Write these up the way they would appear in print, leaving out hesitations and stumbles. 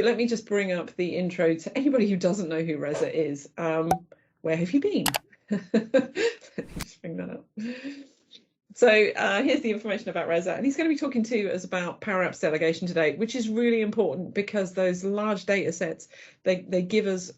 let me just bring up the intro to anybody who doesn't know who Reza is. Where have you been? Let me just bring that up. So here's the information about Reza, and he's going to be talking to us about Power Apps Delegation today, which is really important because those large data sets, they give us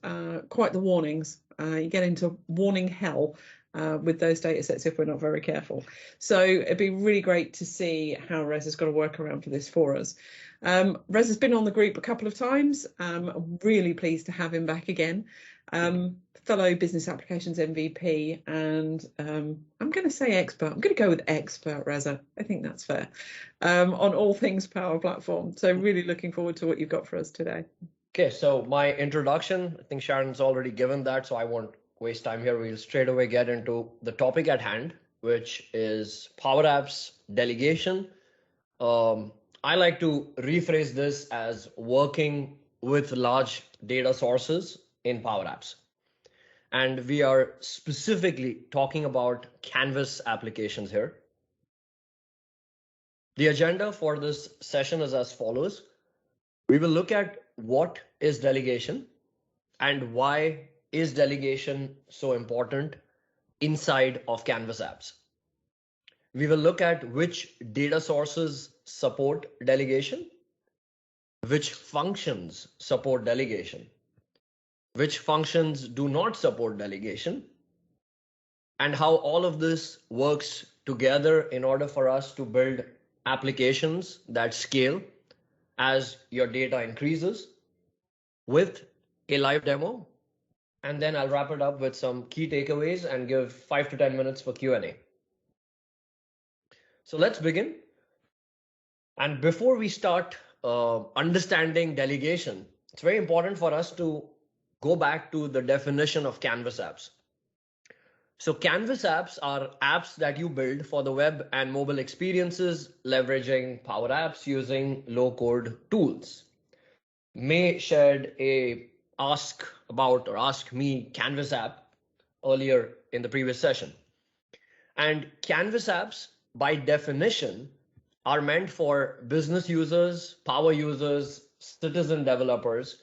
quite the warnings. You get into warning hell with those data sets if we're not very careful. So it'd be really great to see how Reza's got a workaround for this for us. Reza's been on the group a couple of times. I'm really pleased to have him back again. Fellow Business Applications MVP, and I'm going to say expert. I'm going to go with expert, Reza. I think that's fair, on all things Power Platform. So really looking forward to what you've got for us today. Okay, so my introduction, I think Sharon's already given that, so I won't waste time here. We'll straight away get into the topic at hand, which is Power Apps Delegation. I like to rephrase this as working with large data sources in Power Apps. And we are specifically talking about Canvas applications here. The agenda for this session is as follows. We will look at what is delegation and why is delegation so important inside of Canvas apps. We will look at which data sources support delegation, which functions support delegation, which functions do not support delegation, and how all of this works together in order for us to build applications that scale as your data increases with a live demo. And then I'll wrap it up with some key takeaways and give 5 to 10 minutes for Q&A. So let's begin. And before we start understanding delegation, it's very important for us to go back to the definition of Canvas apps. So Canvas apps are apps that you build for the web and mobile experiences, leveraging Power Apps using low-code tools. May shared a ask about or ask me Canvas app earlier in the previous session. And Canvas apps, by definition, are meant for business users, power users, citizen developers,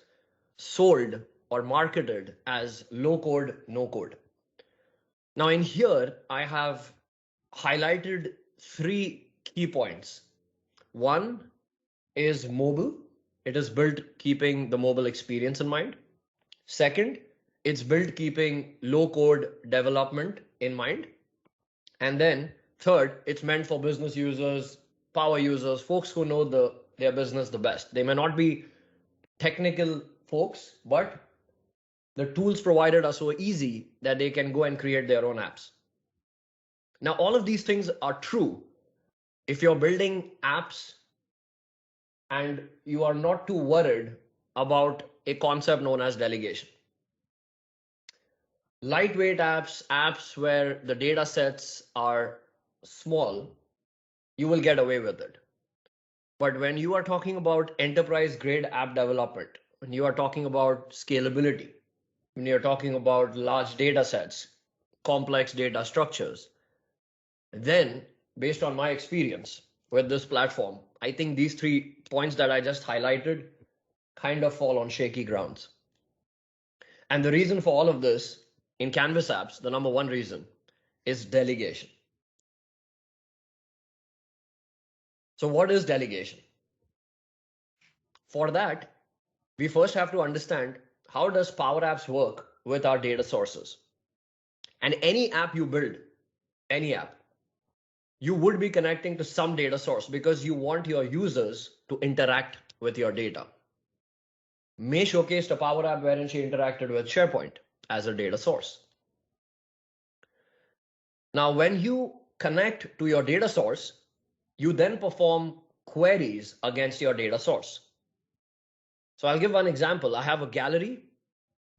sold or marketed as low code, no code. Now in here, I have highlighted 3 key points. One is mobile. It is built keeping the mobile experience in mind. Second, it's built keeping low code development in mind. And then third, it's meant for business users, power users, folks who know their business the best. They may not be technical folks, but the tools provided are so easy that they can go and create their own apps. Now, all of these things are true if you're building apps and you are not too worried about a concept known as delegation. Lightweight apps, apps where the data sets are small, you will get away with it. But when you are talking about enterprise grade app development, when you are talking about scalability, when you're talking about large data sets, complex data structures, then based on my experience with this platform, I think these 3 points that I just highlighted kind of fall on shaky grounds. And the reason for all of this in Canvas apps, the number 1 reason is delegation. So what is delegation? For that, we first have to understand how does Power Apps work with our data sources. And any app you build, any app, you would be connecting to some data source because you want your users to interact with your data. May showcased a Power App wherein she interacted with SharePoint as a data source. Now, when you connect to your data source, you then perform queries against your data source. So I'll give one example. I have a gallery,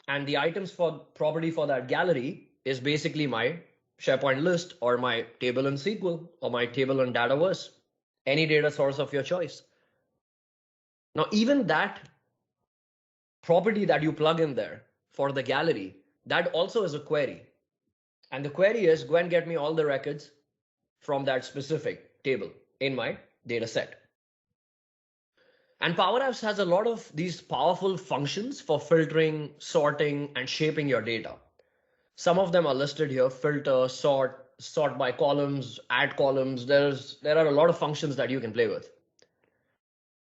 and the items for property for that gallery is basically my SharePoint list or my table in SQL or my table in Dataverse, any data source of your choice. Now, even that property that you plug in there for the gallery, that also is a query. And the query is go and get me all the records from that specific table in my data set. And Power Apps has a lot of these powerful functions for filtering, sorting, and shaping your data. Some of them are listed here: filter, sort by columns, add columns. There are a lot of functions that you can play with.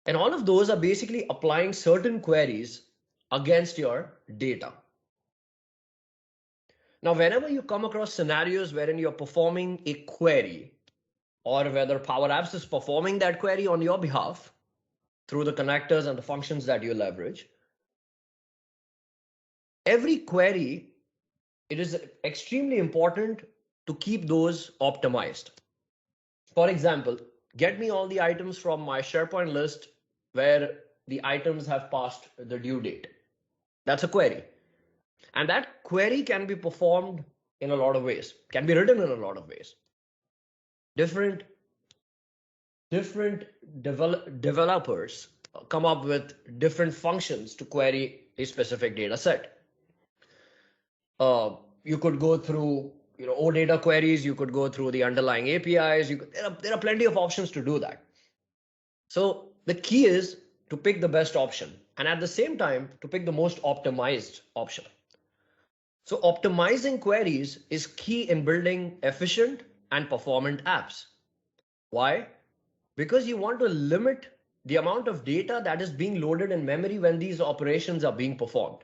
And all of those are basically applying certain queries against your data. Now, whenever you come across scenarios wherein you're performing a query, or whether Power Apps is performing that query on your behalf through the connectors and the functions that you leverage, every query, it is extremely important to keep those optimized. For example, get me all the items from my SharePoint list where the items have passed the due date. That's a query. And that query can be performed in a lot of ways, can be written in a lot of ways. Different developers come up with different functions to query a specific data set. You could go through OData queries, you could go through the underlying APIs, there are plenty of options to do that. So the key is to pick the best option, and at the same time to pick the most optimized option. So optimizing queries is key in building efficient and performant apps. Why? Because you want to limit the amount of data that is being loaded in memory when these operations are being performed.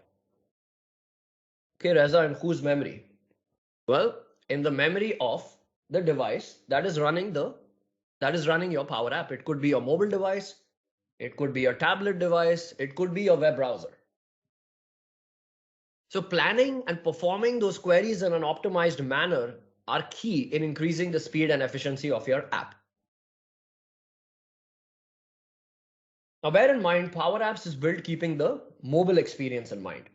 Okay, Reza, in whose memory? Well, in the memory of the device that is running your Power App. It could be your mobile device, it could be your tablet device, it could be your web browser. So planning and performing those queries in an optimized manner are key in increasing the speed and efficiency of your app. Now, bear in mind, Power Apps is built keeping the mobile experience in mind.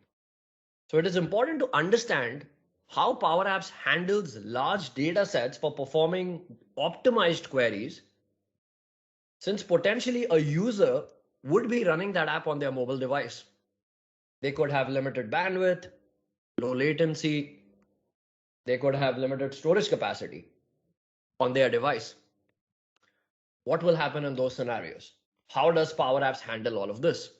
So it is important to understand how Power Apps handles large data sets for performing optimized queries, since potentially a user would be running that app on their mobile device. They could have limited bandwidth, low latency, they could have limited storage capacity on their device. What will happen in those scenarios? How does Power Apps handle all of this?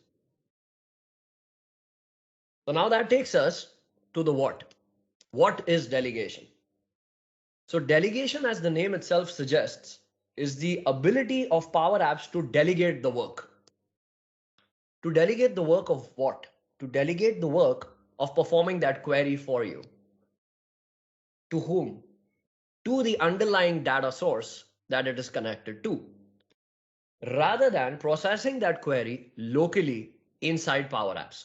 So now that takes us to the what. What is delegation? So delegation, as the name itself suggests, is the ability of Power Apps to delegate the work. To delegate the work of what? To delegate the work of performing that query for you. To whom? To the underlying data source that it is connected to, rather than processing that query locally inside Power Apps.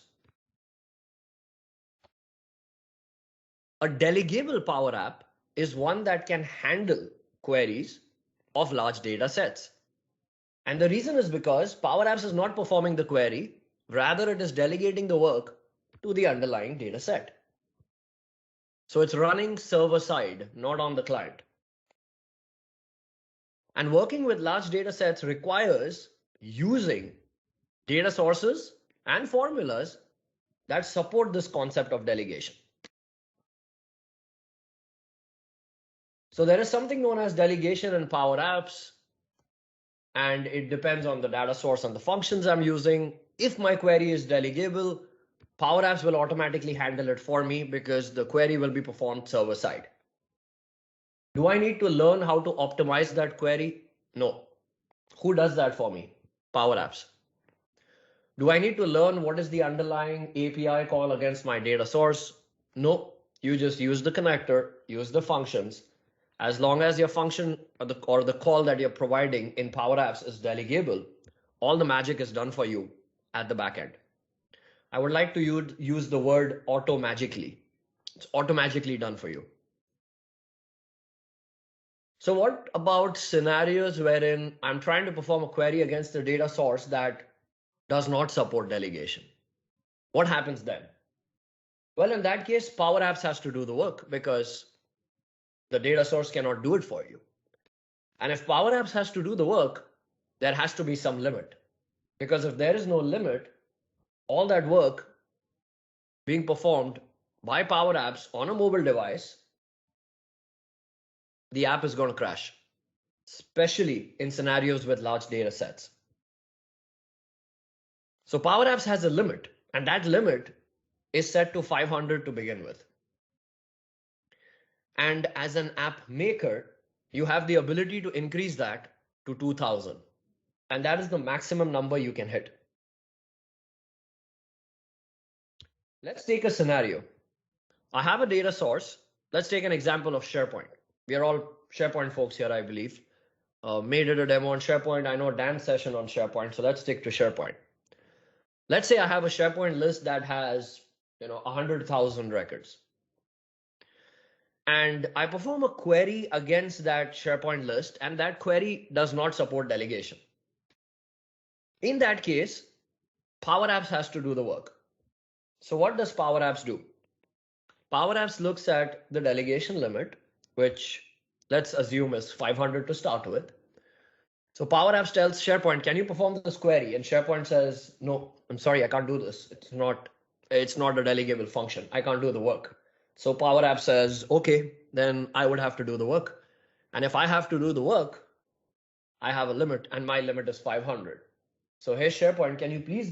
A delegable Power App is one that can handle queries of large data sets. And the reason is because Power Apps is not performing the query, rather it is delegating the work to the underlying data set. So it's running server side, not on the client. And working with large data sets requires using data sources and formulas that support this concept of delegation. So there is something known as delegation in Power Apps, and it depends on the data source and the functions I'm using. If my query is delegable, Power Apps will automatically handle it for me because the query will be performed server side. Do I need to learn how to optimize that query? No. Who does that for me? Power Apps. Do I need to learn what is the underlying API call against my data source? No. You just use the connector, use the functions. As long as your function or the call that you're providing in Power Apps is delegable, all the magic is done for you at the back end. I would like to use the word automagically. It's automagically done for you. So what about scenarios wherein I'm trying to perform a query against the data source that does not support delegation? What happens then? Well, in that case, Power Apps has to do the work because the data source cannot do it for you. And if Power Apps has to do the work, there has to be some limit. Because if there is no limit, all that work being performed by Power Apps on a mobile device, the app is going to crash, especially in scenarios with large data sets. So Power Apps has a limit, and that limit is set to 500 to begin with. And as an app maker, you have the ability to increase that to 2000. And that is the maximum number you can hit. Let's take a scenario. I have a data source. Let's take an example of SharePoint. We are all SharePoint folks here, I believe. Made it a demo on SharePoint. I know Dan's session on SharePoint, so let's stick to SharePoint. Let's say I have a SharePoint list that has 100,000 records. And I perform a query against that SharePoint list, and that query does not support delegation. In that case, Power Apps has to do the work. So what does Power Apps do? Power Apps looks at the delegation limit, which let's assume is 500 to start with. So Power Apps tells SharePoint, can you perform this query? And SharePoint says, no, I'm sorry, I can't do this. It's not a delegable function. I can't do the work. So Power Apps says, okay, then I would have to do the work. And if I have to do the work, I have a limit, and my limit is 500. So hey, SharePoint, can you please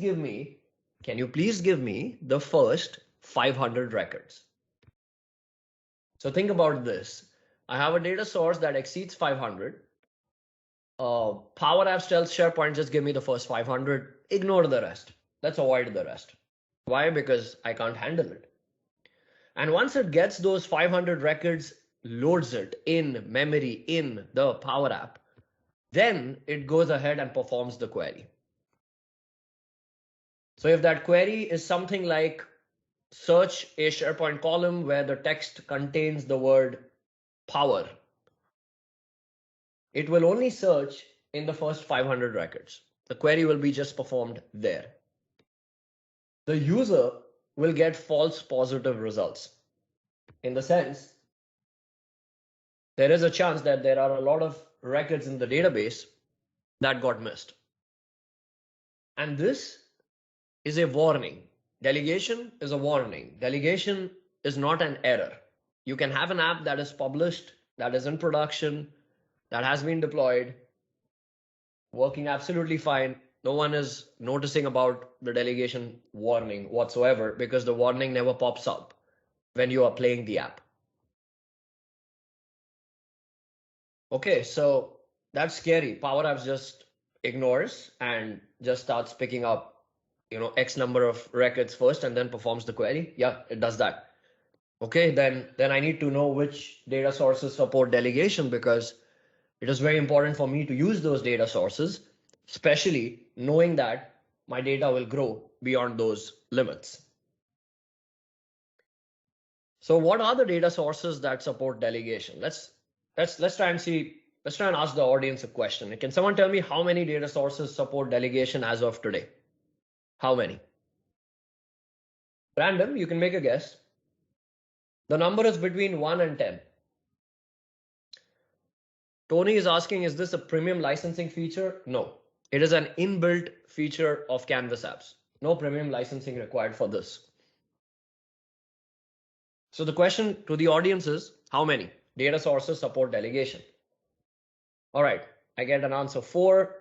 give me the first 500 records? So think about this. I have a data source that exceeds 500. Power Apps tells SharePoint, just give me the first 500, ignore the rest. Let's avoid the rest. Why? Because I can't handle it. And once it gets those 500 records, loads it in memory in the Power App, then it goes ahead and performs the query. So if that query is something like search a SharePoint column where the text contains the word power, it will only search in the first 500 records. The query will be just performed there. The user will get false positive results. In the sense, there is a chance that there are a lot of records in the database that got missed. And this is a warning. Delegation is a warning. Delegation is not an error. You can have an app that is published, that is in production, that has been deployed, working absolutely fine. No one is noticing about the delegation warning whatsoever because the warning never pops up when you are playing the app. Okay, so that's scary. Power Apps just ignores and just starts picking up X number of records first and then performs the query. Yeah, it does that. Okay, then I need to know which data sources support delegation, because it is very important for me to use those data sources, especially knowing that my data will grow beyond those limits. So what are the data sources that support delegation? Let's try and ask the audience a question. Can someone tell me how many data sources support delegation as of today? How many? Random, you can make a guess. The number is between 1 and 10. Tony is asking, is this a premium licensing feature? No, it is an inbuilt feature of Canvas apps. No premium licensing required for this. So the question to the audience is, how many data sources support delegation? All right, I get an answer 4,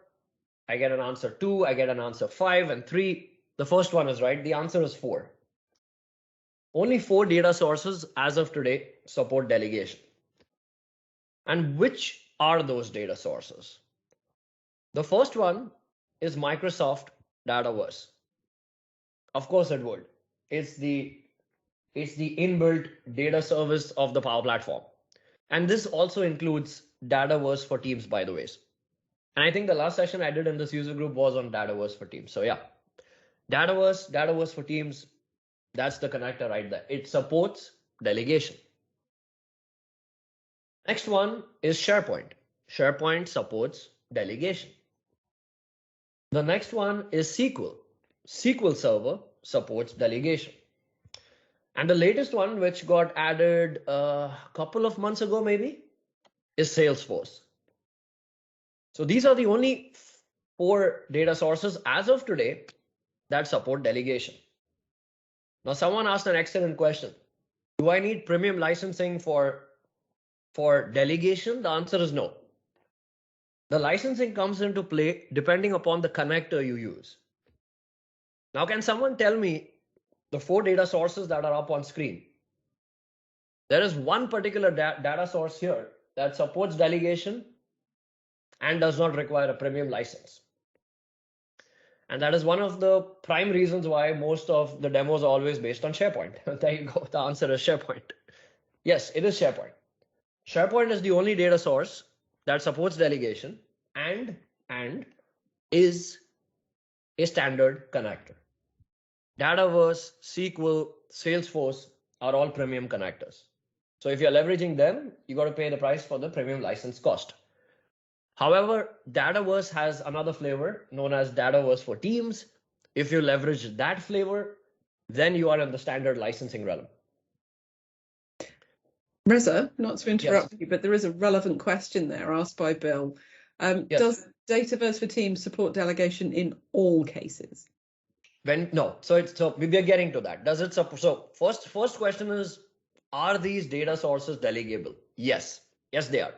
I get an answer 2, I get an answer 5 and 3. The first one is right. The answer is 4. Only 4 data sources as of today support delegation. And which are those data sources? The first one is Microsoft Dataverse. Of course it would. It's the inbuilt data service of the Power Platform. And this also includes Dataverse for Teams, by the way. And I think the last session I did in this user group was on Dataverse for Teams. So yeah, Dataverse for Teams, that's the connector right there. It supports delegation. Next one is SharePoint. SharePoint supports delegation. The next one is SQL. SQL Server supports delegation. And the latest one, which got added a couple of months ago maybe, is Salesforce. So these are the only 4 data sources as of today that support delegation. Now someone asked an excellent question. Do I need premium licensing for delegation? The answer is no. The licensing comes into play depending upon the connector you use. Now, can someone tell me the 4 data sources that are up on screen? There is one particular data source here that supports delegation and does not require a premium license. And that is one of the prime reasons why most of the demos are always based on SharePoint. There you go. The answer is SharePoint. Yes, it is SharePoint. SharePoint is the only data source that supports delegation and is a standard connector. Dataverse, SQL, Salesforce are all premium connectors. So if you're leveraging them, you got to pay the price for the premium license cost. However, Dataverse has another flavor known as Dataverse for Teams. If you leverage that flavor, then you are in the standard licensing realm. Reza, not to interrupt Yes. you, but there is a relevant question there asked by Bill. Yes. Does Dataverse for Teams support delegation in all cases? No. So we are getting to that. Does it support? So first question is, are these data sources delegable? Yes. Yes, they are.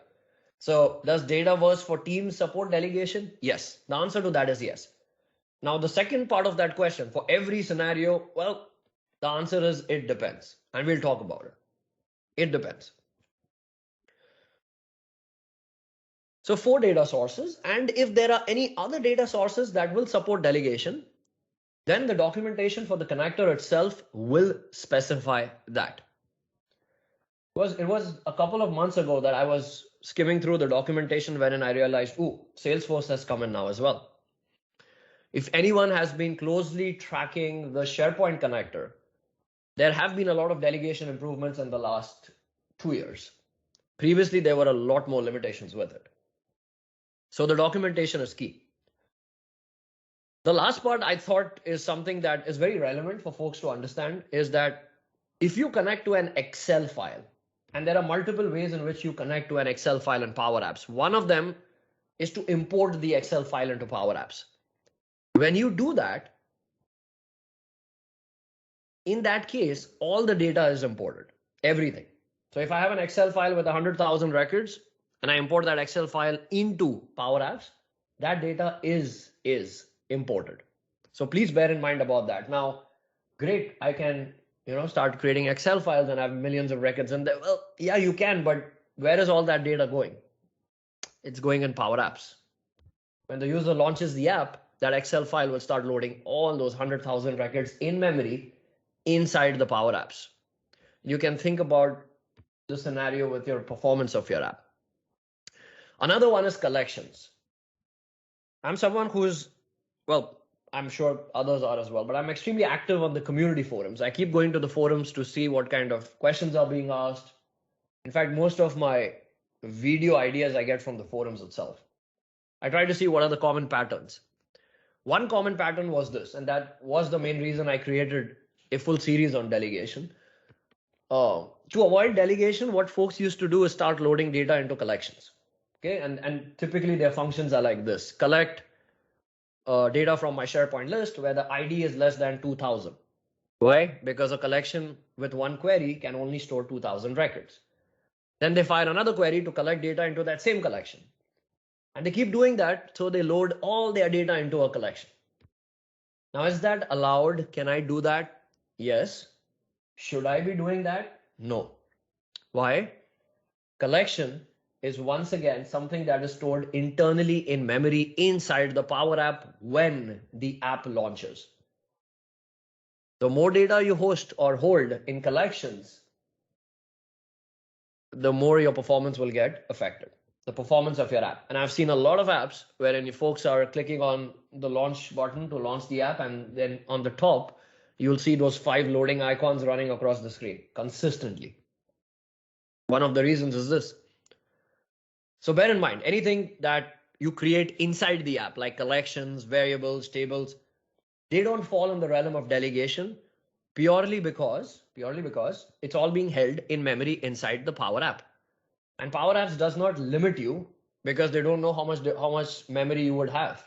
So does Dataverse for Teams support delegation? Yes. The answer to that is yes. Now, the second part of that question, for every scenario, well, the answer is it depends. And we'll talk about it. It depends. So 4 data sources. And if there are any other data sources that will support delegation, then the documentation for the connector itself will specify that. It was a couple of months ago that I was skimming through the documentation wherein I realized, Salesforce has come in now as well. If anyone has been closely tracking the SharePoint connector, there have been a lot of delegation improvements in the last 2 years. Previously, there were a lot more limitations with it. So the documentation is key. The last part I thought is something that is very relevant for folks to understand is that if you connect to an Excel file, and there are multiple ways in which you connect to an Excel file in Power Apps. One of them is to import the Excel file into Power Apps. When you do that, in that case, all the data is imported, everything. So if I have an Excel file with 100,000 records and I import that Excel file into Power Apps, that data is imported. So please bear in mind about that. Now, great, I can start creating Excel files and have millions of records in there. Well, yeah, you can, but where is all that data going? It's going in Power Apps. When the user launches the app, that Excel file will start loading all those 100,000 records in memory inside the Power Apps. You can think about the scenario with your performance of your app. Another one is collections. I'm someone who's, I'm sure others are as well, but I'm extremely active on the community forums. I keep going to the forums to see what kind of questions are being asked. In fact, most of my video ideas I get from the forums itself. I try to see what are the common patterns. One common pattern was this, and that was the main reason I created a full series on delegation. To avoid delegation, what folks used to do is start loading data into collections. Okay, and typically their functions are like this: collect data from my SharePoint list where the ID is less than 2000. Why? Because a collection with one query can only store 2000 records. Then they fire another query to collect data into that same collection. And they keep doing that, so they load all their data into a collection. Now, is that allowed? Can I do that? Yes. Should I be doing that? No. Why? Collection is once again something that is stored internally in memory inside the Power App when the app launches. The more data you host or hold in collections, the more your performance will get affected, the performance of your app. And I've seen a lot of apps wherein folks are clicking on the launch button to launch the app, and then on the top, you'll see those 5 loading icons running across the screen consistently. One of the reasons is this. So bear in mind, anything that you create inside the app, like collections, variables, tables, they don't fall in the realm of delegation purely because it's all being held in memory inside the Power App. And Power Apps does not limit you because they don't know how much memory you would have.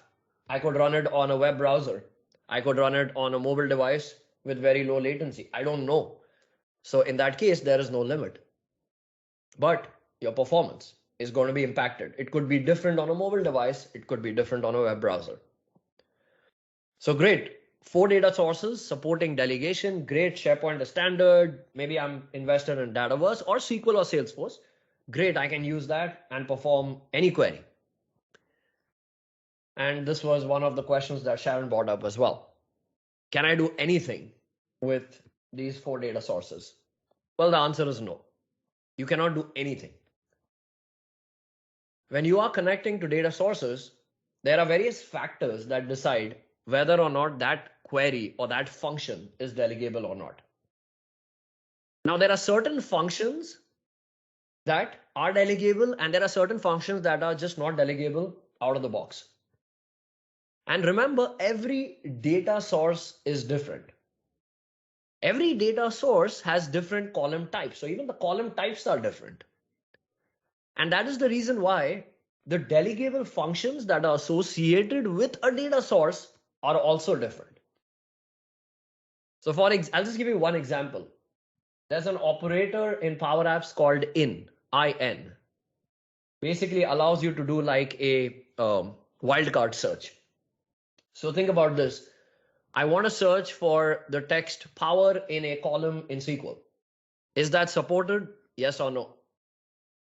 I could run it on a web browser. I could run it on a mobile device with very low latency. I don't know. So in that case, there is no limit. But your performance is going to be impacted. It could be different on a mobile device. It could be different on a web browser. So great. 4 data sources supporting delegation. Great. SharePoint is standard. Maybe I'm invested in Dataverse or SQL or Salesforce. Great. I can use that and perform any query. And this was one of the questions that Sharon brought up as well. Can I do anything with these 4 data sources? Well, the answer is no. You cannot do anything. When you are connecting to data sources, there are various factors that decide whether or not that query or that function is delegable or not. Now, there are certain functions that are delegable, and there are certain functions that are just not delegable out of the box. And remember, every data source is different. Every data source has different column types. So even the column types are different. And that is the reason why the delegable functions that are associated with a data source are also different. So I'll just give you one example. There's an operator in Power Apps called in. Basically allows you to do like a wildcard search. So think about this. I want to search for the text power in a column in SQL. Is that supported? Yes or no?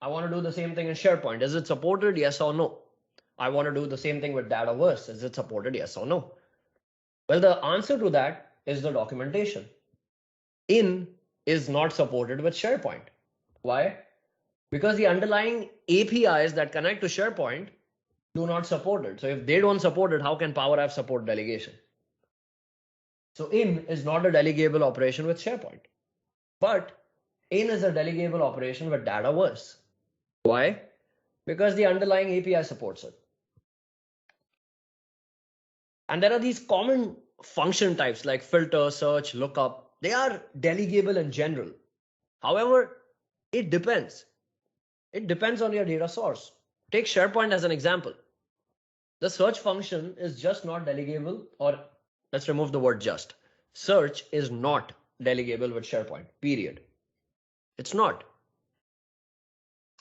I want to do the same thing in SharePoint. Is it supported? Yes or no? I want to do the same thing with Dataverse. Is it supported? Yes or no? Well, the answer to that is the documentation. In is not supported with SharePoint. Why? Because the underlying APIs that connect to SharePoint do not support it. So if they don't support it, how can Power Apps support delegation? So in is not a delegable operation with SharePoint, but in is a delegable operation with Dataverse. Why? Because the underlying API supports it. And there are these common function types like filter, search, lookup. They are delegable in general. However, it depends. It depends on your data source. Take SharePoint as an example. The search function is just not delegable, or let's remove the word just. Search is not delegable with SharePoint, period. It's not.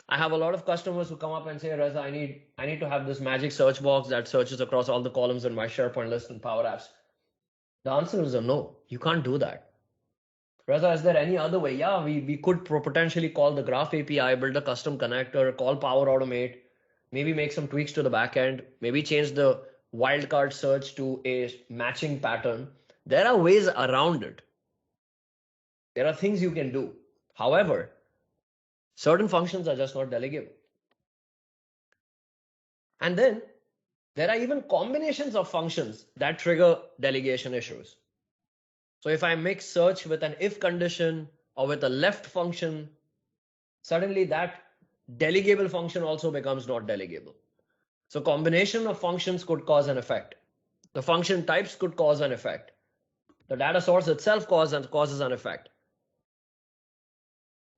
I have a lot of customers who come up and say, Reza, I need to have this magic search box that searches across all the columns in my SharePoint list in Power Apps. The answer is a no. You can't do that. Reza, is there any other way? Yeah, we could potentially call the Graph API, build a custom connector, call Power Automate, maybe make some tweaks to the backend, maybe change the wildcard search to a matching pattern. There are ways around it. There are things you can do. However, certain functions are just not delegable. And then there are even combinations of functions that trigger delegation issues. So if I mix search with an if condition or with a left function, suddenly that delegable function also becomes not delegable. So combination of functions could cause an effect. The function types could cause an effect. The data source itself causes an effect.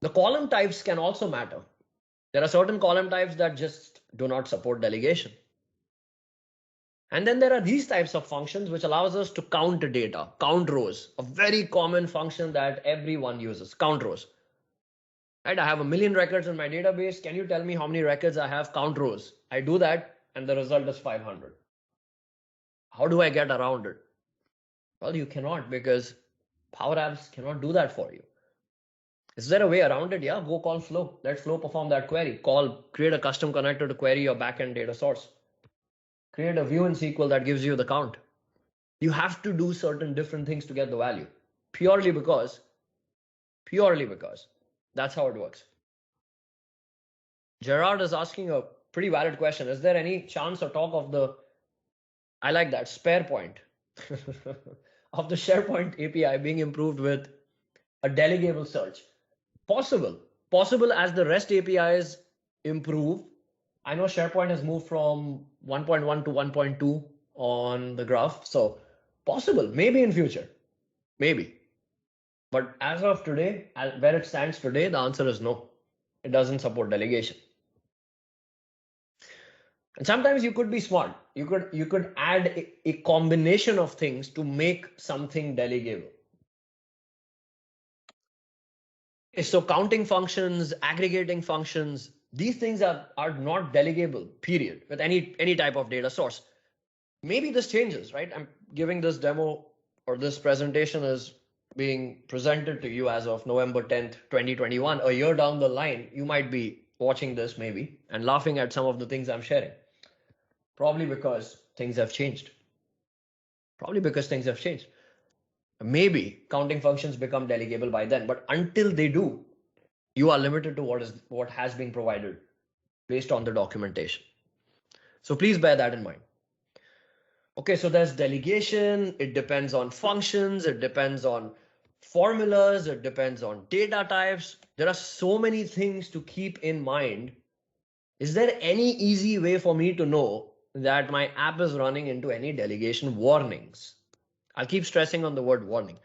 The column types can also matter. There are certain column types that just do not support delegation. And then there are these types of functions which allows us to count data, count rows, a very common function that everyone uses, count rows. Right? I have 1 million records in my database. Can you tell me how many records I have? Count rows. I do that and the result is 500. How do I get around it? Well, you cannot, because Power Apps cannot do that for you. Is there a way around it? Yeah, go call Flow. Let Flow perform that query. Create a custom connector to query your backend data source. Create a view in SQL that gives you the count. You have to do certain different things to get the value, purely because that's how it works. Gerard is asking a pretty valid question. Is there any chance or talk of I like that, spare point of the SharePoint API being improved with a delegable search? Possible as the REST APIs improve. I know SharePoint has moved from 1.1 to 1.2 on the graph. So possible, maybe in future, maybe. But as of today, where it stands today, the answer is no. It doesn't support delegation. And sometimes you could be smart. You could add a combination of things to make something delegable. So counting functions, aggregating functions, these things are not delegable, period, with any type of data source. Maybe this changes, right? I'm giving this demo or this presentation is being presented to you as of November 10th, 2021, a year down the line, you might be watching this maybe and laughing at some of the things I'm sharing. Probably because things have changed. Probably because things have changed. Maybe counting functions become delegable by then, but until they do, you are limited to what has been provided based on the documentation. So please bear that in mind. Okay, so there's delegation, it depends on functions, it depends on formulas, it depends on data types. There are so many things to keep in mind. Is there any easy way for me to know that my app is running into any delegation warnings? I'll keep stressing on the word warning.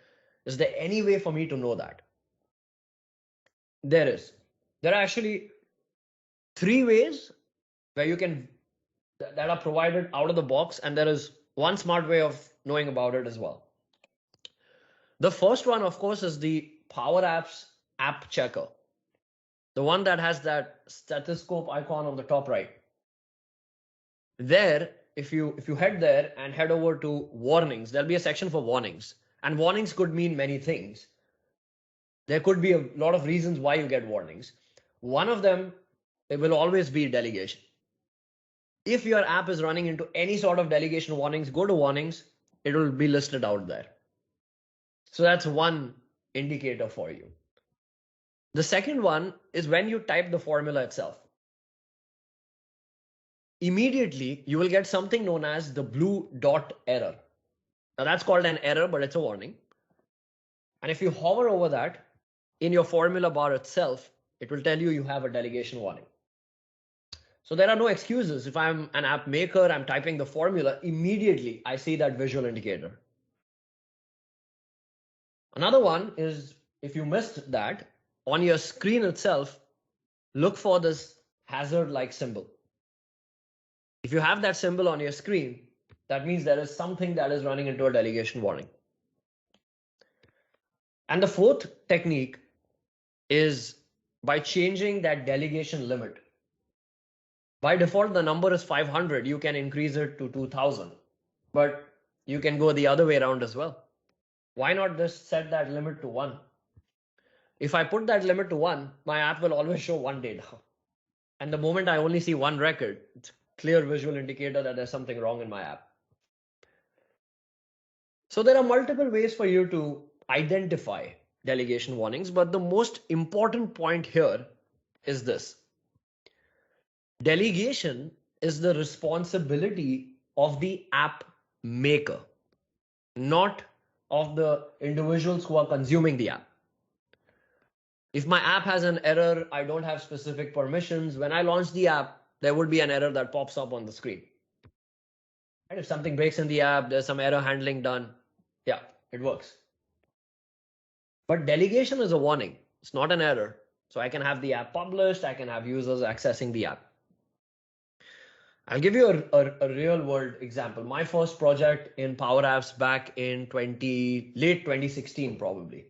Is there any way for me to know that? There is. There are actually 3 ways where you can that are provided out of the box, and there is one smart way of knowing about it as well. The first one, of course, is the Power Apps app checker, the one that has that stethoscope icon on the top right. There, if you head there and head over to warnings, there'll be a section for warnings, and warnings could mean many things. There could be a lot of reasons why you get warnings. One of them, it will always be delegation. If your app is running into any sort of delegation warnings, go to warnings, it will be listed out there. So that's one indicator for you. The second one is when you type the formula itself. Immediately, you will get something known as the blue dot error. Now that's called an error, but it's a warning. And if you hover over that, in your formula bar itself, it will tell you you have a delegation warning. So there are no excuses. If I'm an app maker, I'm typing the formula, immediately I see that visual indicator. Another one is, if you missed that, on your screen itself, look for this hazard-like symbol. If you have that symbol on your screen, that means there is something that is running into a delegation warning. And the fourth technique is by changing that delegation limit. By default, the number is 500. You can increase it to 2000, but you can go the other way around as well. Why not just set that limit to 1? If I put that limit to 1, my app will always show 1 data. And the moment I only see 1 record, it's a clear visual indicator that there's something wrong in my app. So there are multiple ways for you to identify delegation warnings, but the most important point here is this. Delegation is the responsibility of the app maker, not of the individuals who are consuming the app. If my app has an error, I don't have specific permissions, when I launch the app, there would be an error that pops up on the screen. And if something breaks in the app, there's some error handling done. Yeah, it works. But delegation is a warning. It's not an error. So I can have the app published. I can have users accessing the app. I'll give you a real world example. My first project in Power Apps back in late 2016, probably.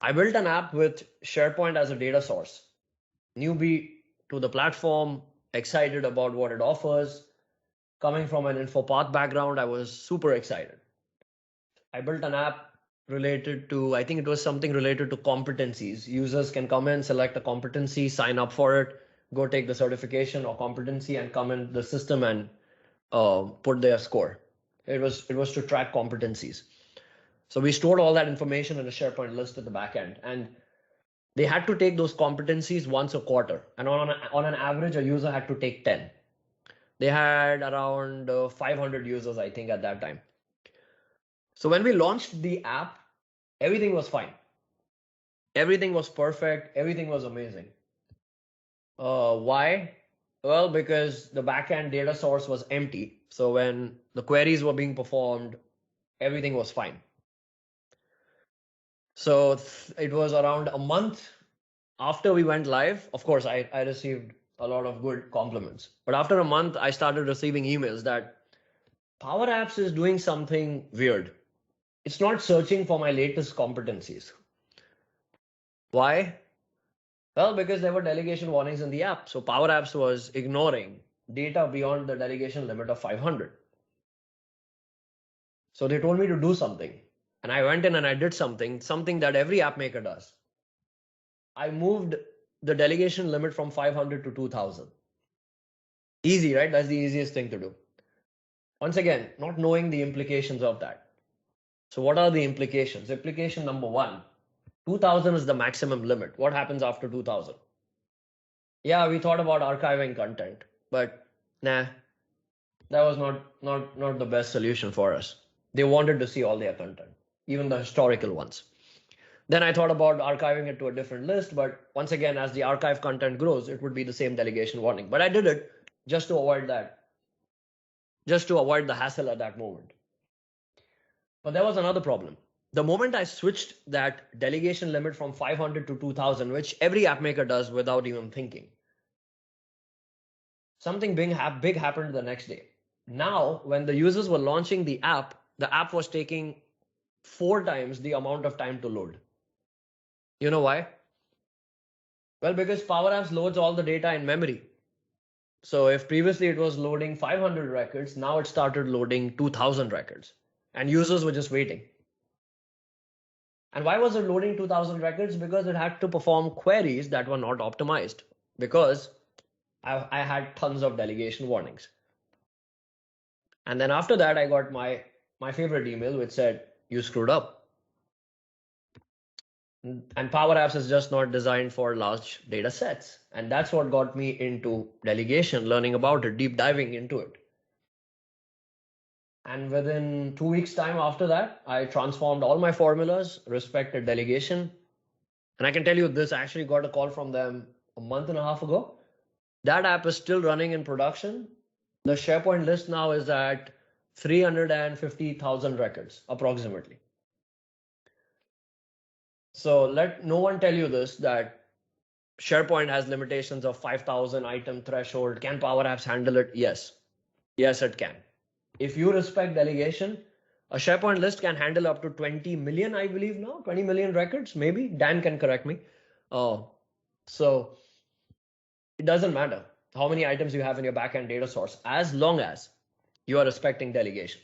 I built an app with SharePoint as a data source. Newbie to the platform, excited about what it offers. Coming from an InfoPath background, I was super excited. I built an app related to, I think it was something related to competencies. Users can come in, select a competency, sign up for it, go take the certification or competency and come in the system and put their score. It was to track competencies. So we stored all that information in a SharePoint list at the back end, and they had to take those competencies once a quarter. And on an average, a user had to take 10. They had around 500 users, I think, at that time. So when we launched the app, everything was fine. Everything was perfect. Everything was amazing. Why? Well, because the backend data source was empty. So when the queries were being performed, everything was fine. So it was around a month after we went live. Of course, I received a lot of good compliments. But after a month, I started receiving emails that Power Apps is doing something weird. It's not searching for my latest competencies. Why? Well, because there were delegation warnings in the app. So Power Apps was ignoring data beyond the delegation limit of 500. So they told me to do something. And I went in and I did something that every app maker does. I moved the delegation limit from 500 to 2000. Easy, right? That's the easiest thing to do. Once again, not knowing the implications of that. So what are the implications? Implication number one, 2000 is the maximum limit. What happens after 2000? Yeah, we thought about archiving content, but nah, that was not the best solution for us. They wanted to see all their content, even the historical ones. Then I thought about archiving it to a different list, but once again, as the archive content grows, it would be the same delegation warning. But I did it just to avoid that, just to avoid the hassle at that moment. But there was another problem. The moment I switched that delegation limit from 500 to 2000, which every app maker does without even thinking, something big happened the next day. Now, when the users were launching the app was taking 4 times the amount of time to load. You know why? Well, because Power Apps loads all the data in memory. So if previously it was loading 500 records, now it started loading 2000 records, and users were just waiting. And why was it loading 2000 records? Because it had to perform queries that were not optimized, because I had tons of delegation warnings. And then after that, I got my favorite email which said, you screwed up. And Power Apps is just not designed for large data sets. And that's what got me into delegation, learning about it, deep diving into it. And within 2 weeks' time after that, I transformed all my formulas, respected delegation. And I can tell you this, I actually got a call from them a month and a half ago. That app is still running in production. The SharePoint list now is at 350,000 records, approximately. So let no one tell you this, that SharePoint has limitations of 5,000 item threshold. Can Power Apps handle it? Yes. Yes, it can. If you respect delegation, a SharePoint list can handle up to 20 million, I believe now, 20 million records, maybe. Dan can correct me. So it doesn't matter how many items you have in your backend data source, as long as you are respecting delegation.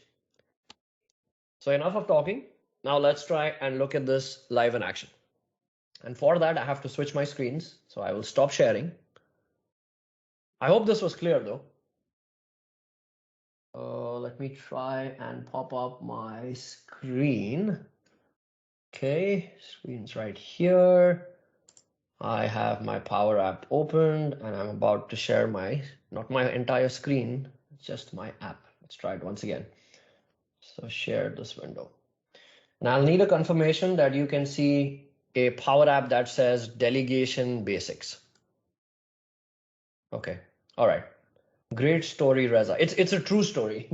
So enough of talking. Now let's try and look at this live in action. And for that, I have to switch my screens. So I will stop sharing. I hope this was clear though. Let me try and pop up my screen. Okay, screen's right here. I have my Power App opened and I'm about to share not my entire screen, just my app. Let's try it once again. So share this window. Now I'll need a confirmation that you can see a Power App that says Delegation Basics. Okay, all right. Great story, Reza. It's a true story.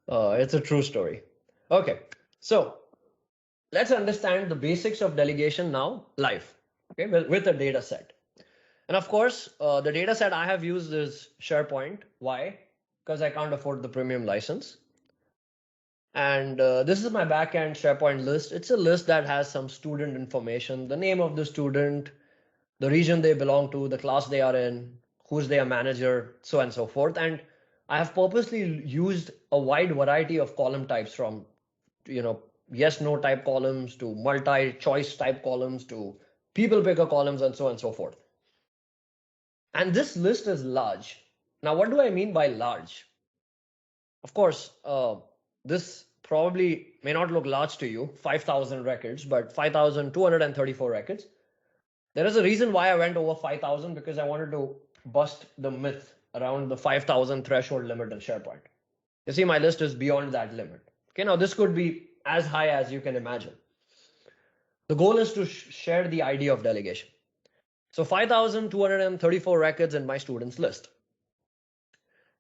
It's a true story. Okay, so let's understand the basics of delegation now live, okay, with a data set. And of course, the data set I have used is SharePoint. Why? Because I can't afford the premium license. And this is my backend SharePoint list. It's a list that has some student information, the name of the student, the region they belong to, the class they are in, who's their manager, so on and so forth. And I have purposely used a wide variety of column types, from yes, no type columns to multi-choice type columns to people picker columns, and so on and so forth. And this list is large. Now, what do I mean by large? Of course, this probably may not look large to you, 5,000 records, but 5,234 records. There is a reason why I went over 5,000, because I wanted to bust the myth around the 5,000 threshold limit in SharePoint. You see, my list is beyond that limit. Okay, now this could be as high as you can imagine. The goal is to share the idea of delegation. So 5,234 records in my students list.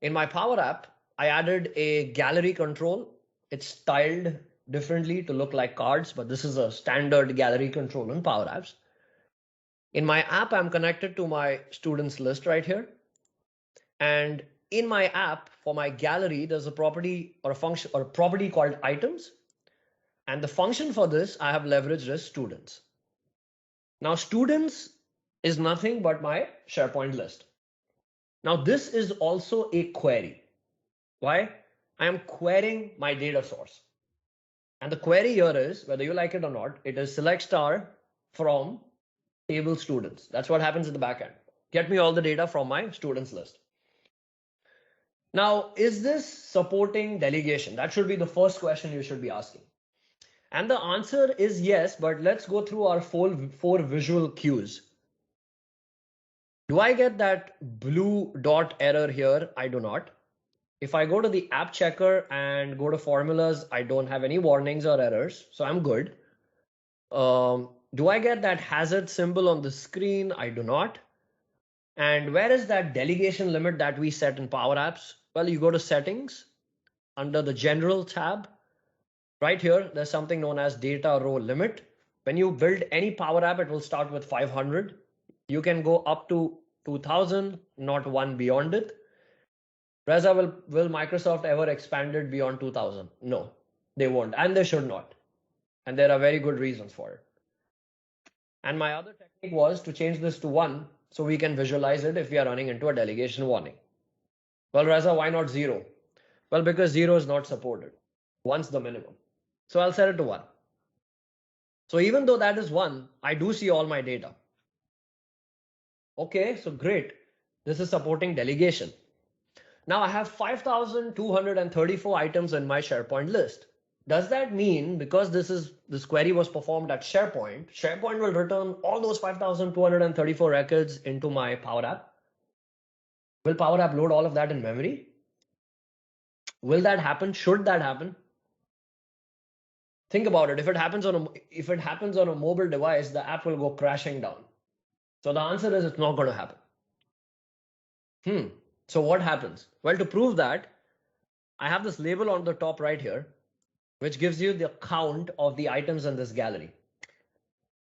In my Power App, I added a gallery control. It's styled differently to look like cards, but this is a standard gallery control in Power Apps. In my app, I'm connected to my students list right here. And in my app, for my gallery, there's a property or a function or a property called items. And the function for this I have leveraged as students. Now, students is nothing but my SharePoint list. Now, this is also a query. Why? I am querying my data source. And the query here is, whether you like it or not, it is select star from table students. That's what happens in the backend. Get me all the data from my students list. Now, is this supporting delegation? That should be the first question you should be asking. And the answer is yes, but let's go through our four visual cues. Do I get that blue dot error here? I do not. If I go to the app checker and go to formulas, I don't have any warnings or errors, so I'm good. Do I get that hazard symbol on the screen? I do not. And where is that delegation limit that we set in Power Apps? Well, you go to settings under the general tab. Right here, there's something known as data row limit. When you build any Power App, it will start with 500. You can go up to 2000, not one beyond it. Reza, will Microsoft ever expand it beyond 2000? No, they won't, and they should not. And there are very good reasons for it. And my other technique was to change this to 1 so we can visualize it if we are running into a delegation warning. Well, Reza, why not 0? Well, because 0 is not supported. 1's the minimum. So I'll set it to 1. So even though that is 1, I do see all my data. Okay, so great. This is supporting delegation. Now I have 5,234 items in my SharePoint list. Does that mean because this query was performed at SharePoint, SharePoint will return all those 5,234 records into my Power App? Will Power App load all of that in memory? Will that happen? Should that happen? Think about it. If it happens on a mobile device, the app will go crashing down. So the answer is it's not going to happen. So what happens? Well, to prove that, I have this label on the top right here, which gives you the count of the items in this gallery.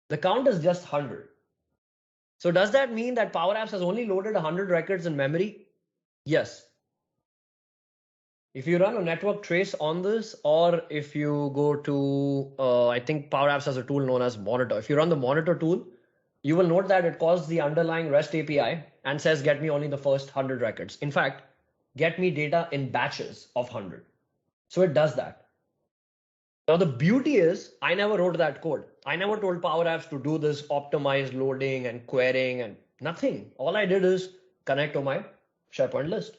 The count is just 100. So does that mean that Power Apps has only loaded 100 records in memory? Yes. If you run a network trace on this, or if you go to, I think Power Apps has a tool known as Monitor. If you run the Monitor tool, you will note that it calls the underlying REST API and says, get me only the first 100 records. In fact, get me data in batches of 100. So it does that. Now, the beauty is I never wrote that code. I never told Power Apps to do this optimized loading and querying and nothing. All I did is connect to my SharePoint list.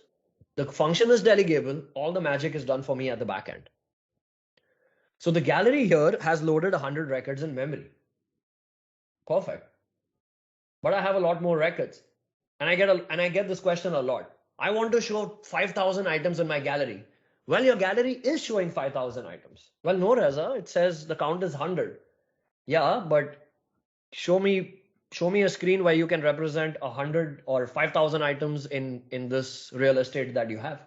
The function is delegable. All the magic is done for me at the back end. So the gallery here has loaded 100 records in memory. Perfect. But I have a lot more records. And I get this question a lot. I want to show 5,000 items in my gallery. Well, your gallery is showing 5,000 items. Well, no, Reza, it says the count is 100. Yeah, but show me a screen where you can represent 100 or 5,000 items in this real estate that you have.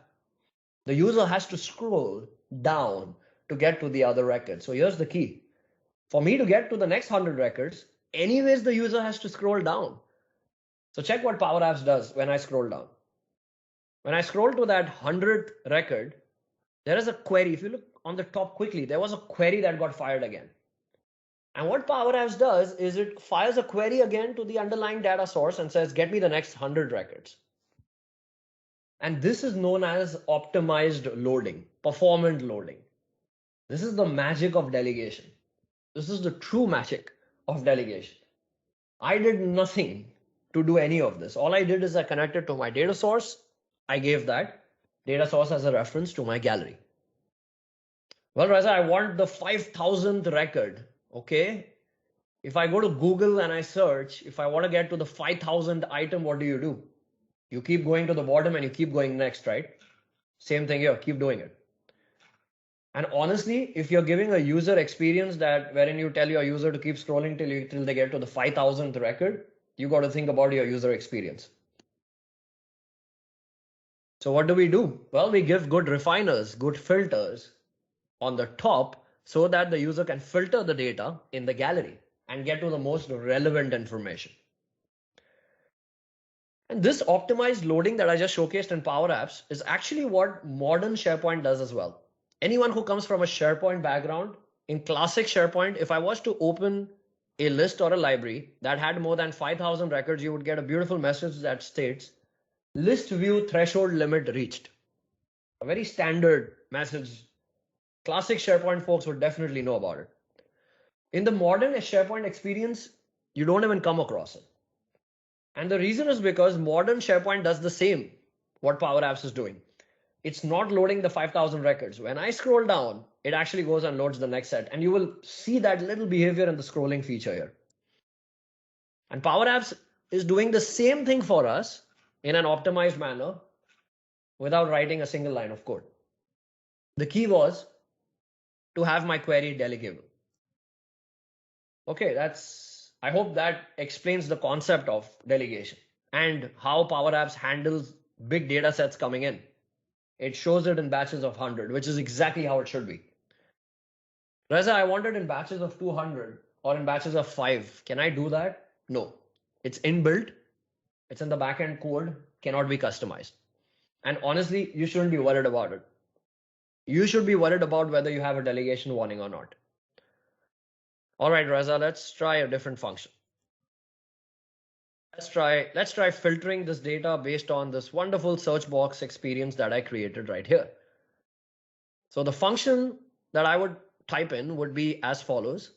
The user has to scroll down to get to the other record. So here's the key. For me to get to the next 100 records, anyways, the user has to scroll down. So check what Power Apps does when I scroll down. When I scroll to that 100th record, there is a query. If you look on the top quickly, there was a query that got fired again. And what Power Apps does is it fires a query again to the underlying data source and says, get me the next 100 records. And this is known as optimized loading, performant loading. This is the magic of delegation. This is the true magic of delegation. I did nothing to do any of this. All I did is I connected to my data source. I gave that data source as a reference to my gallery. Well, Reza, I want the 5,000th record. Okay. If I go to Google and I search, if I want to get to the 5,000th item, what do? You keep going to the bottom and you keep going next, right? Same thing here, keep doing it. And honestly, if you're giving a user experience wherein you tell your user to keep scrolling till they get to the 5,000th record, you got to think about your user experience. So what do? Well, we give good refiners, good filters on the top so that the user can filter the data in the gallery and get to the most relevant information. And this optimized loading that I just showcased in Power Apps is actually what modern SharePoint does as well. Anyone who comes from a SharePoint background, in classic SharePoint, if I was to open a list or a library that had more than 5,000 records, you would get a beautiful message that states, list view threshold limit reached. A very standard message. Classic SharePoint folks would definitely know about it. In the modern SharePoint experience, you don't even come across it. And the reason is because modern SharePoint does the same what Power Apps is doing. It's not loading the 5,000 records. When I scroll down, it actually goes and loads the next set. And you will see that little behavior in the scrolling feature here. And Power Apps is doing the same thing for us in an optimized manner without writing a single line of code. The key was to have my query delegable. Okay, I hope that explains the concept of delegation and how Power Apps handles big data sets coming in. It shows it in batches of 100, which is exactly how it should be. Reza, I want it in batches of 200 or in batches of 5. Can I do that? No. It's inbuilt. It's in the backend code, cannot be customized. And honestly, you shouldn't be worried about it. You should be worried about whether you have a delegation warning or not. All right, Reza, let's try a different function. Let's try filtering this data based on this wonderful search box experience that I created right here. So the function that I would type in would be as follows: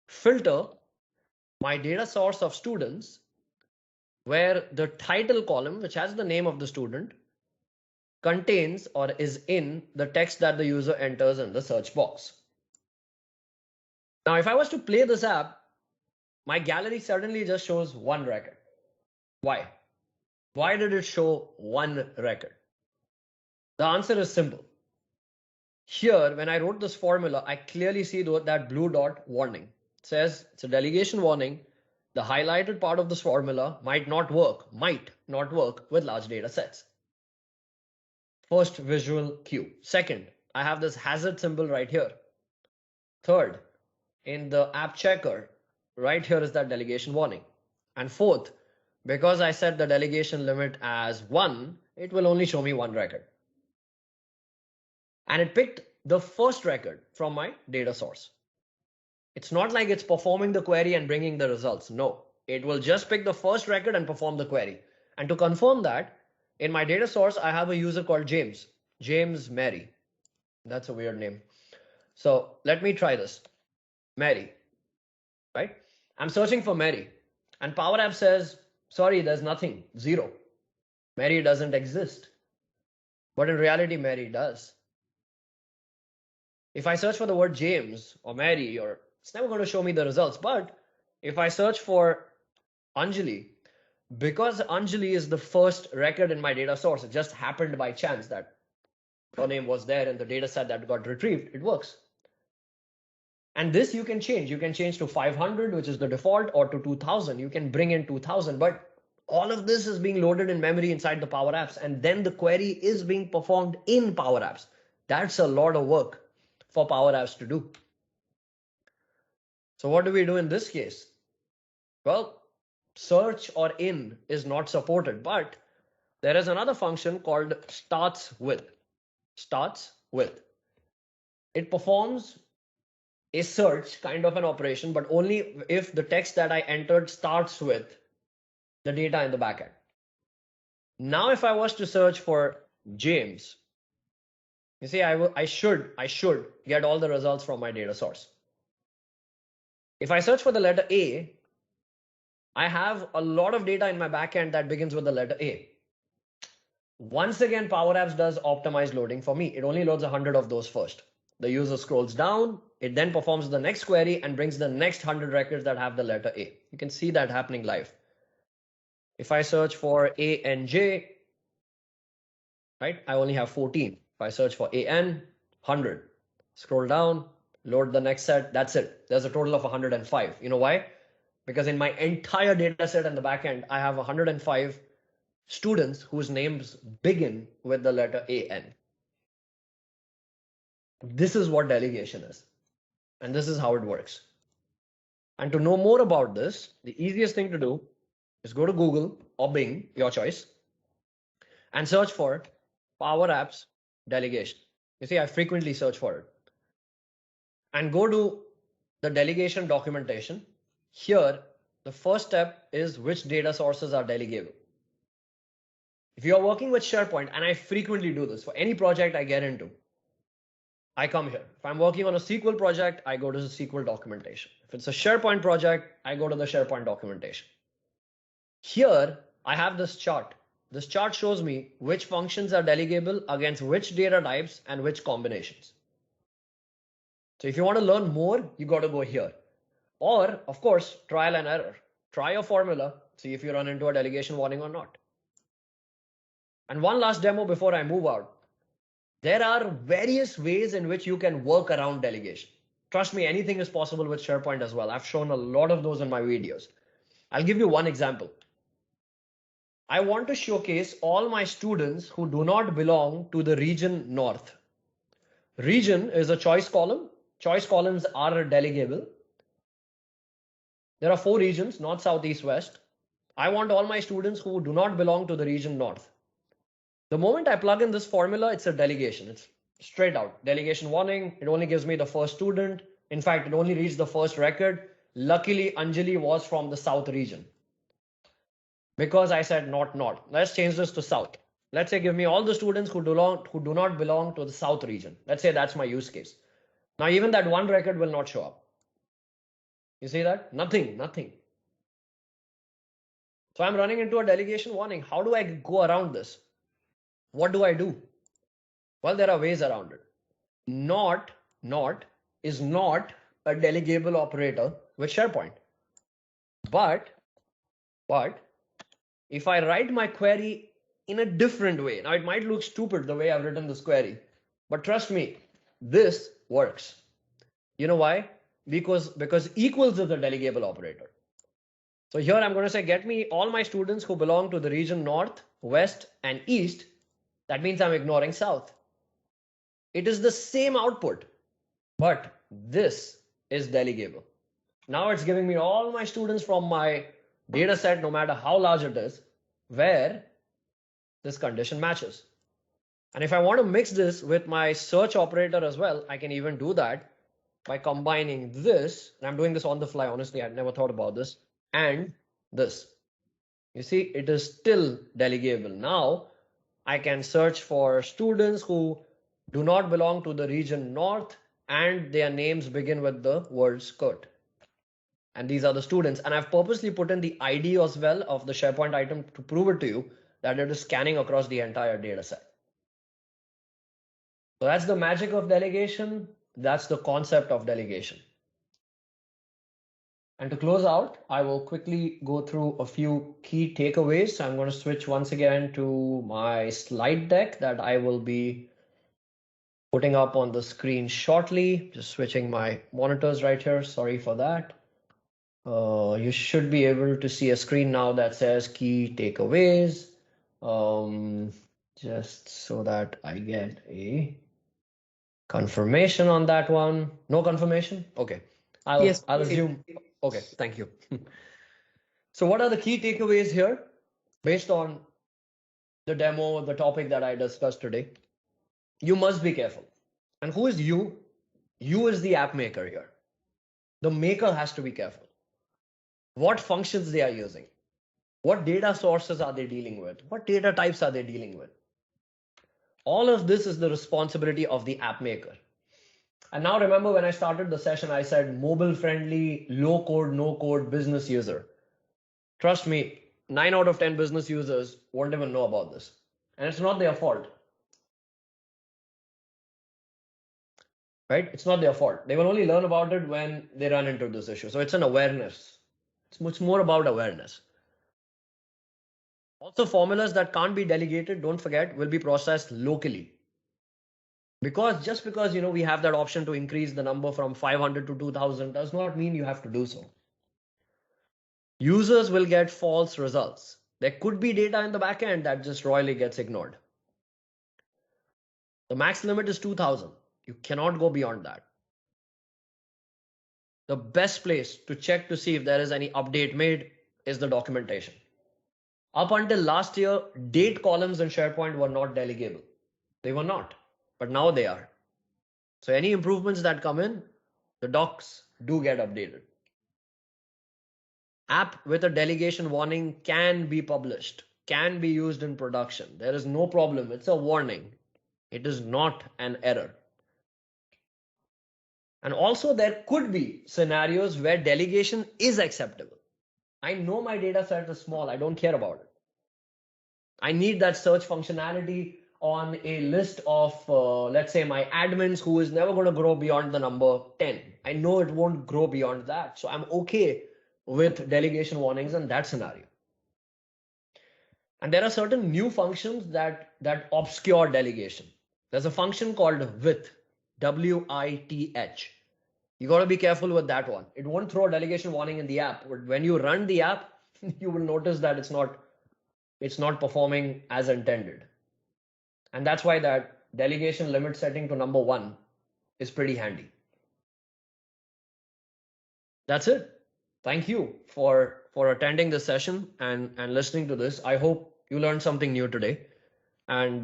filter my data source of students, where the title column, which has the name of the student, contains or is in the text that the user enters in the search box. Now, if I was to play this app, my gallery suddenly just shows one record. Why? Why did it show one record? The answer is simple. Here, when I wrote this formula, I clearly see that blue dot warning. It says it's a delegation warning. The highlighted part of this formula might not work with large data sets. First visual cue. Second, I have this hazard symbol right here. Third, in the app checker, right here is that delegation warning. And fourth, because I set the delegation limit as 1, it will only show me one record. And it picked the first record from my data source. It's not like it's performing the query and bringing the results. No, it will just pick the first record and perform the query. And to confirm that, in my data source, I have a user called James Mary. That's a weird name. So let me try this. Mary, right? I'm searching for Mary, and Power App says, sorry, there's nothing, 0. Mary doesn't exist. But in reality, Mary does. If I search for the word James or Mary, it's never going to show me the results. But if I search for Anjali, because Anjali is the first record in my data source, it just happened by chance that her name was there in the data set that got retrieved, it works. And this you can change. You can change to 500, which is the default, or to 2000. You can bring in 2000, but all of this is being loaded in memory inside the Power Apps, and then the query is being performed in Power Apps. That's a lot of work for Power Apps to do. So what do we do in this case? Well, search or in is not supported, but there is another function called starts with. Starts with. It performs a search kind of an operation, but only if the text that I entered starts with the data in the backend. Now, if I was to search for James, you see, I should get all the results from my data source. If I search for the letter A, I have a lot of data in my backend that begins with the letter A. Once again, Power Apps does optimized loading for me. It only loads 100 of those first. The user scrolls down, it then performs the next query and brings the next 100 records that have the letter A. You can see that happening live. If I search for A and J, right, I only have 14. If I search for AN, 100. Scroll down, load the next set, that's it. There's a total of 105. You know why? Because in my entire data set in the backend, I have 105 students whose names begin with the letter AN. This is what delegation is. And this is how it works. And to know more about this, the easiest thing to do is go to Google or Bing, your choice, and search for Power Apps Delegation. You see, I frequently search for it. And go to the delegation documentation. Here, the first step is which data sources are delegable. If you are working with SharePoint, and I frequently do this for any project I get into, I come here. If I'm working on a SQL project, I go to the SQL documentation. If it's a SharePoint project, I go to the SharePoint documentation. Here, I have this chart. This chart shows me which functions are delegable against which data types and which combinations. So if you want to learn more, you got to go here. Or, of course, trial and error. Try a formula, see if you run into a delegation warning or not. And one last demo before I move out. There are various ways in which you can work around delegation. Trust me, anything is possible with SharePoint as well. I've shown a lot of those in my videos. I'll give you one example. I want to showcase all my students who do not belong to the region North. Region is a choice column. Choice columns are delegable. There are 4 regions, North, South, East, West. I want all my students who do not belong to the region North. The moment I plug in this formula, it's a delegation. It's straight out. Delegation warning. It only gives me the first student. In fact, it only reads the first record. Luckily, Anjali was from the South region. Because I said not North. Let's change this to South. Let's say give me all the students who do not belong to the South region. Let's say that's my use case. Now even that one record will not show up. You see that? Nothing. So I'm running into a delegation warning. How do I go around this? What do I do? Well, there are ways around it. Not is not a delegable operator with SharePoint. But if I write my query in a different way, now it might look stupid the way I've written this query, but trust me, this works. You know why? Because equals is the delegable operator. So here I'm going to say, get me all my students who belong to the region North, West, and East. That means I'm ignoring South. It is the same output, but this is delegable. Now it's giving me all my students from my data set, no matter how large it is, where this condition matches. And if I want to mix this with my search operator as well, I can even do that by combining this. And I'm doing this on the fly. Honestly, I'd never thought about this. And this. You see, it is still delegable. Now I can search for students who do not belong to the region North and their names begin with the word skirt. And these are the students. And I've purposely put in the ID as well of the SharePoint item to prove it to you that it is scanning across the entire data set. So that's the magic of delegation. That's the concept of delegation. And to close out, I will quickly go through a few key takeaways. So I'm going to switch once again to my slide deck that I will be putting up on the screen shortly. Just switching my monitors right here. Sorry for that. You should be able to see a screen now that says key takeaways. Just so that I get a confirmation on that one. No confirmation? Okay. I'll assume. Okay, thank you. So what are the key takeaways here based on the demo, the topic that I discussed today? You must be careful. And who is you? You is the app maker here. The maker has to be careful. What functions they are using? What data sources are they dealing with? What data types are they dealing with? All of this is the responsibility of the app maker. And now remember when I started the session, I said mobile friendly, low code, no code business user. Trust me, 9 out of 10 business users won't even know about this. And it's not their fault. Right? It's not their fault. They will only learn about it when they run into this issue. So it's an awareness. It's much more about awareness. Also, formulas that can't be delegated, don't forget, will be processed locally. Just because we have that option to increase the number from 500 to 2000 does not mean you have to do so. Users will get false results. There could be data in the backend that just royally gets ignored. The max limit is 2000. You cannot go beyond that. The best place to check to see if there is any update made is the documentation. Up until last year, date columns in SharePoint were not delegable. They were not, but now they are. So any improvements that come in, the docs do get updated. App with a delegation warning can be published. can be used in production. There is no problem. It's a warning. It is not an error. And also there could be scenarios where delegation is acceptable. I know my data set is small. I don't care about it. I need that search functionality on a list of, let's say, my admins who is never going to grow beyond the number 10. I know it won't grow beyond that. So I'm okay with delegation warnings in that scenario. And there are certain new functions that obscure delegation. There's a function called with, W-I-T-H. You got to be careful with that one. It won't throw a delegation warning in the app, but when you run the app, you will notice that it's not performing as intended. And that's why that delegation limit setting to number 1 is pretty handy. That's it. Thank you for attending this session and listening to this. I hope you learned something new today. And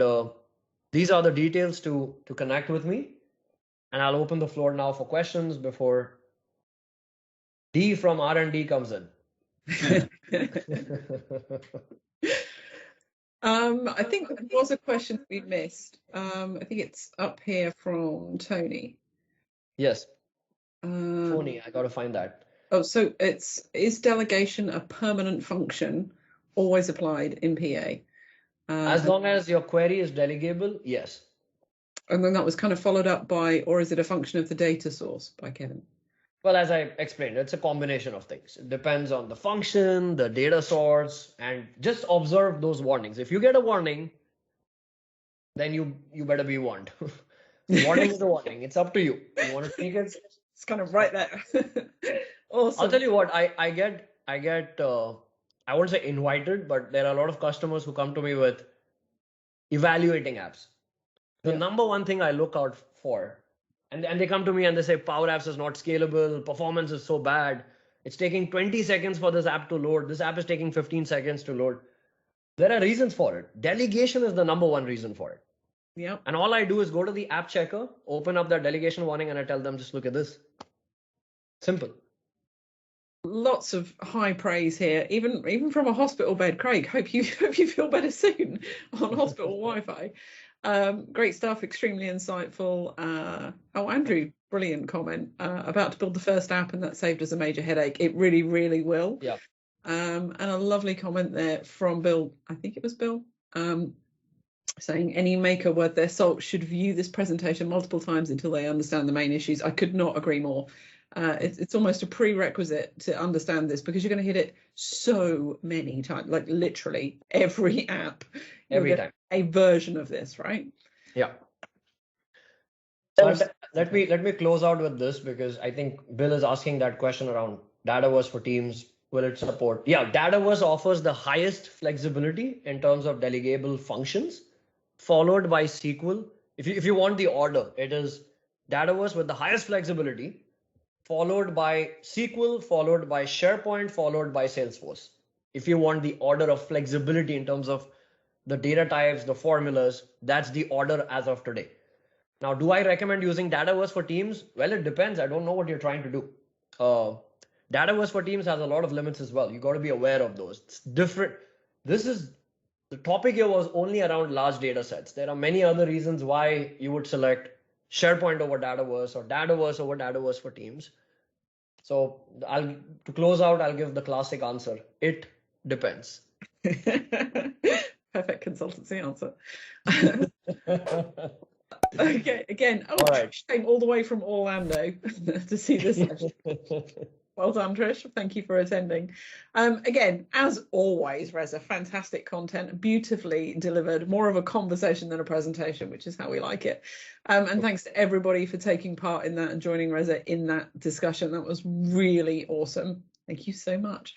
these are the details to connect with me. And I'll open the floor now for questions before D from R&D comes in. I think there was a question we missed. I think it's up here from Tony. Yes. Tony, I got to find that. Oh, so is delegation a permanent function always applied in PA? As long as your query is delegable, yes. And then that was kind of followed up by, or is it a function of the data source, by Kevin? Well, as I explained, it's a combination of things. It depends on the function, the data source, and just observe those warnings. If you get a warning, then you better be warned. Warning is a warning. It's up to you. You want to take it? It's kind of right there. Awesome. I'll tell you what, I get I won't say invited, but there are a lot of customers who come to me with evaluating apps. The number one thing I look out for, and they come to me and they say, Power Apps is not scalable, performance is so bad, it's taking 20 seconds for this app to load, this app is taking 15 seconds to load. There are reasons for it. Delegation is the number one reason for it. Yeah. And all I do is go to the app checker, open up that delegation warning, and I tell them, just look at this. Simple. Lots of high praise here, even from a hospital bed. Craig, hope you feel better soon on hospital Wi-Fi. Great stuff, extremely insightful. Oh, Andrew, brilliant comment. About to build the first app, and that saved us a major headache. It really, really will. Yeah. And a lovely comment there from Bill. I think it was Bill. Saying any maker worth their salt should view this presentation multiple times until they understand the main issues. I could not agree more. It's almost a prerequisite to understand this, because you're going to hit it so many times, like literally every app. Every time. A version of this, right? Yeah. But let me close out with this, because I think Bill is asking that question around Dataverse for Teams. Will it support? Yeah, Dataverse offers the highest flexibility in terms of delegable functions, followed by SQL. If you want the order, it is Dataverse with the highest flexibility, followed by SQL, followed by SharePoint, followed by Salesforce. If you want the order of flexibility in terms of the data types, the formulas, that's the order as of today. Now, do I recommend using Dataverse for Teams? Well, it depends. I don't know what you're trying to do. Dataverse for Teams has a lot of limits as well. You got to be aware of those. It's different. The topic here was only around large data sets. There are many other reasons why you would select SharePoint over Dataverse or Dataverse over Dataverse for Teams. So to close out, I'll give the classic answer. It depends. Perfect consultancy answer. Okay, again, all right. Shame all the way from Orlando to see this session. Well done, Trish. Thank you for attending. Again, as always, Reza, fantastic content, beautifully delivered, more of a conversation than a presentation, which is how we like it. And thanks to everybody for taking part in that and joining Reza in that discussion. That was really awesome. Thank you so much.